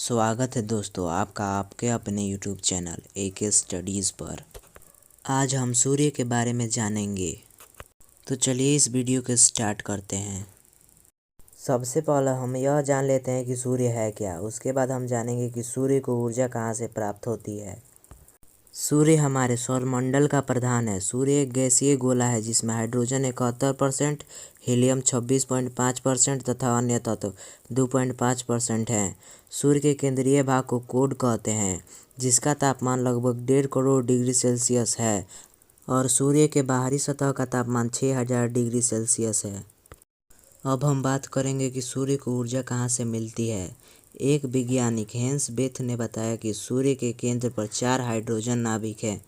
स्वागत है दोस्तों आपका आपके अपने YouTube चैनल AK स्टडीज़ पर। आज हम सूर्य के बारे में जानेंगे, तो चलिए इस वीडियो को स्टार्ट करते हैं। सबसे पहले हम यह जान लेते हैं कि सूर्य है क्या। उसके बाद हम जानेंगे कि सूर्य को ऊर्जा कहाँ से प्राप्त होती है। सूर्य हमारे सौरमंडल का प्रधान है। सूर्य एक गैसीय गोला है जिसमें हाइड्रोजन 71%, हीलियम 26.5% तथा अन्य तत्व 2.5% हैं। सूर्य के केंद्रीय भाग को कोर कहते हैं, जिसका तापमान लगभग 1.5 करोड़ डिग्री सेल्सियस है और सूर्य के बाहरी सतह का तापमान 6000 डिग्री सेल्सियस है। अब हम बात करेंगे कि सूर्य को ऊर्जा कहाँ से मिलती है। एक वैज्ञानिक हेंस बेथ ने बताया कि सूर्य के केंद्र पर 4 हाइड्रोजन नाभिक हैं,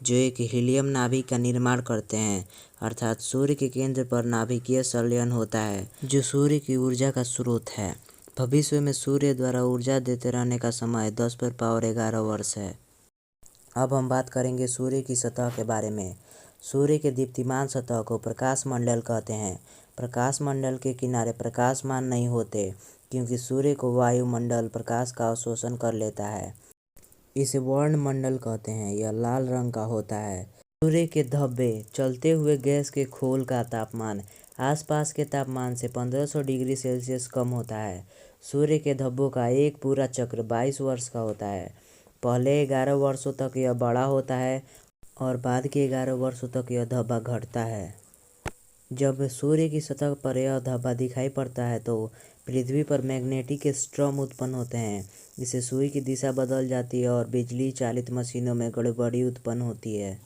जो एक हीलियम नाभिक का निर्माण करते हैं। अर्थात सूर्य के केंद्र पर नाभिकीय संलयन होता है, जो सूर्य की ऊर्जा का स्रोत है। भविष्य में सूर्य द्वारा ऊर्जा देते रहने का समय 10⁻11 वर्ष है। अब हम बात करेंगे सूर्य की सतह के बारे में। सूर्य के दीप्तिमान सतह को प्रकाश मंडल कहते हैं। प्रकाश मंडल के किनारे प्रकाशमान नहीं होते, क्योंकि सूर्य को वायुमंडल प्रकाश का अवशोषण कर लेता है। इसे वर्णमंडल कहते हैं। यह लाल रंग का होता है। सूर्य के धब्बे चलते हुए गैस के खोल का तापमान आसपास के तापमान से 1500 डिग्री सेल्सियस कम होता है। सूर्य के धब्बों का एक पूरा चक्र 22 वर्ष का होता है। पहले 11 वर्षों तक यह बड़ा होता है और बाद के 11 वर्षों तक यह धब्बा घटता है। जब सूर्य की सतह पर यह धब्बा दिखाई पड़ता है तो पृथ्वी पर मैग्नेटिक स्ट्रॉम उत्पन्न होते हैं। इससे सुई की दिशा बदल जाती है और बिजली चालित मशीनों में गड़बड़ी उत्पन्न होती है।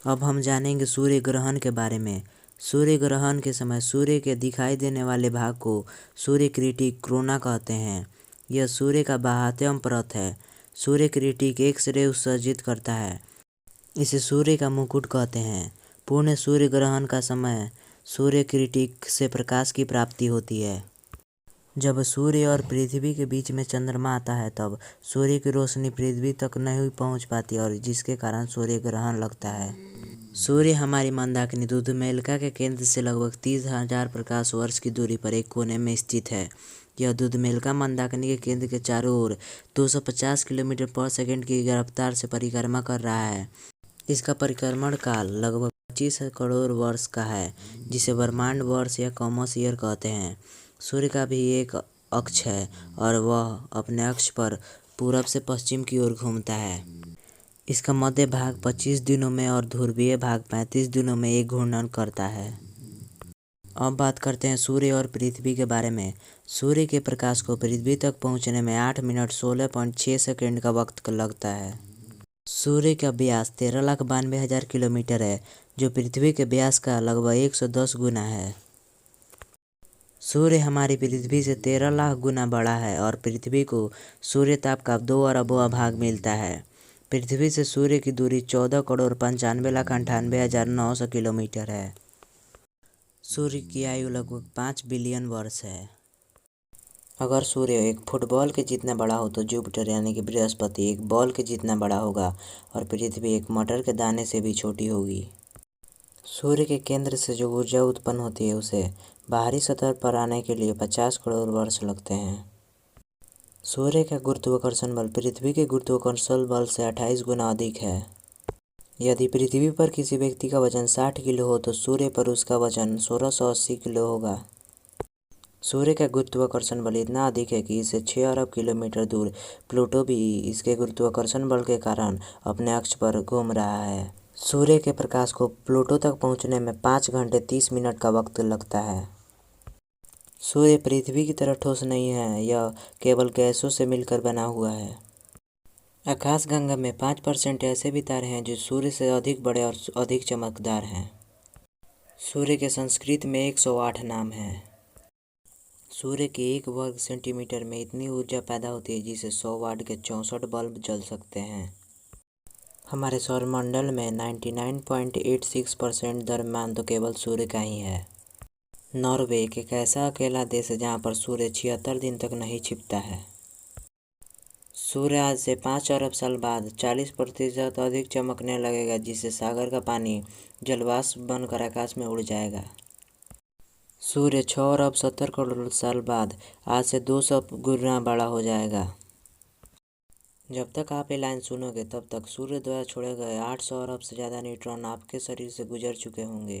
अब हम जानेंगे सूर्य ग्रहण के बारे में। सूर्य ग्रहण के समय सूर्य के दिखाई देने वाले भाग को सूर्यक्रिटिक कोरोना कहते हैं। यह सूर्य का 72वां परत है। सूर्यक्रिटिक एक्स-रे उत्सर्जित करता है। इसे सूर्य का मुकुट कहते हैं। पूर्ण सूर्य ग्रहण का समय सूर्यक्रिटिक से प्रकाश की प्राप्ति होती है। जब सूर्य और पृथ्वी के बीच में चंद्रमा आता है तब सूर्य की रोशनी पृथ्वी तक नहीं पहुंच पाती और जिसके कारण सूर्य ग्रहण लगता है। सूर्य हमारी मंदाकिनी दुधमेलका के केंद्र से लगभग 30,000 प्रकाश वर्ष की दूरी पर एक कोने में स्थित है। यह दुधमेलका मंदाकिनी के केंद्र के चारों ओर 250 किलोमीटर पर सेकंड की रफ्तार से परिक्रमा कर रहा है। इसका परिक्रमण काल लगभग 25 करोड़ वर्ष का है, जिसे ब्रह्मांड वर्ष या कॉमस ईयर कहते हैं। सूर्य का भी एक अक्ष है और वह अपने अक्ष पर पूरब से पश्चिम की ओर घूमता है। इसका मध्य भाग 25 दिनों में और ध्रुवीय भाग 35 दिनों में एक घूर्णन करता है। अब बात करते हैं सूर्य और पृथ्वी के बारे में। सूर्य के प्रकाश को पृथ्वी तक पहुंचने में 8 मिनट 16.6 सेकंड का वक्त लगता है। सूर्य का व्यास 13,92,000 किलोमीटर है, जो पृथ्वी के व्यास का लगभग 110 गुना है। सूर्य हमारी पृथ्वी से 13 लाख गुना बड़ा है और पृथ्वी को सूर्य ताप का 2 अरबवां भाग मिलता है। पृथ्वी से सूर्य की दूरी 14,95,98,900 किलोमीटर है। सूर्य की आयु लगभग 5 बिलियन वर्ष है। अगर सूर्य एक फुटबॉल के जितना बड़ा हो तो जुपिटर यानी कि बृहस्पति एक बॉल के जितना बड़ा होगा और पृथ्वी एक मटर के दाने से भी छोटी होगी। सूर्य के केंद्र से जो ऊर्जा उत्पन्न होती है उसे बाहरी सतह पर आने के लिए 50 करोड़ वर्ष लगते हैं। सूर्य का गुरुत्वाकर्षण बल पृथ्वी के गुरुत्वाकर्षण बल से 28 गुना अधिक है। यदि पृथ्वी पर किसी व्यक्ति का वजन 60 किलो हो तो सूर्य पर उसका वजन 1680 किलो होगा। सूर्य का गुरुत्वाकर्षण बल इतना अधिक है कि इससे 6 अरब किलोमीटर दूर प्लूटो भी इसके गुरुत्वाकर्षण बल के कारण अपने अक्ष पर घूम रहा है। सूर्य के प्रकाश को प्लूटो तक पहुंचने में 5 घंटे 30 मिनट का वक्त लगता है। सूर्य पृथ्वी की तरह ठोस नहीं है, यह केवल गैसों से मिलकर बना हुआ है। आकाशगंगा में 5% ऐसे भी तारे हैं जो सूर्य से अधिक बड़े और अधिक चमकदार हैं। सूर्य के संस्कृत में 108 नाम हैं। सूर्य के 1 वर्ग सेंटीमीटर में इतनी ऊर्जा पैदा होती है जिससे 100 वाट के 64 बल्ब जल सकते हैं। हमारे सौरमंडल में 99.86% द्रव्यमान तो केवल सूर्य का ही है। नॉर्वे एक ऐसा अकेला देश है जहाँ पर सूर्य 76 दिन तक नहीं छिपता है। सूर्य आज से 5 अरब साल बाद 40% अधिक चमकने लगेगा, जिससे सागर का पानी जलवाष्प बनकर आकाश में उड़ जाएगा। सूर्य 6 अरब 70 करोड़ साल बाद आज से 200 गुना बड़ा हो जाएगा। जब तक आप ये लाइन सुनोगे तब तक सूर्य द्वारा छोड़े गए 800 अरब से ज़्यादा न्यूट्रॉन आपके शरीर से गुजर चुके होंगे।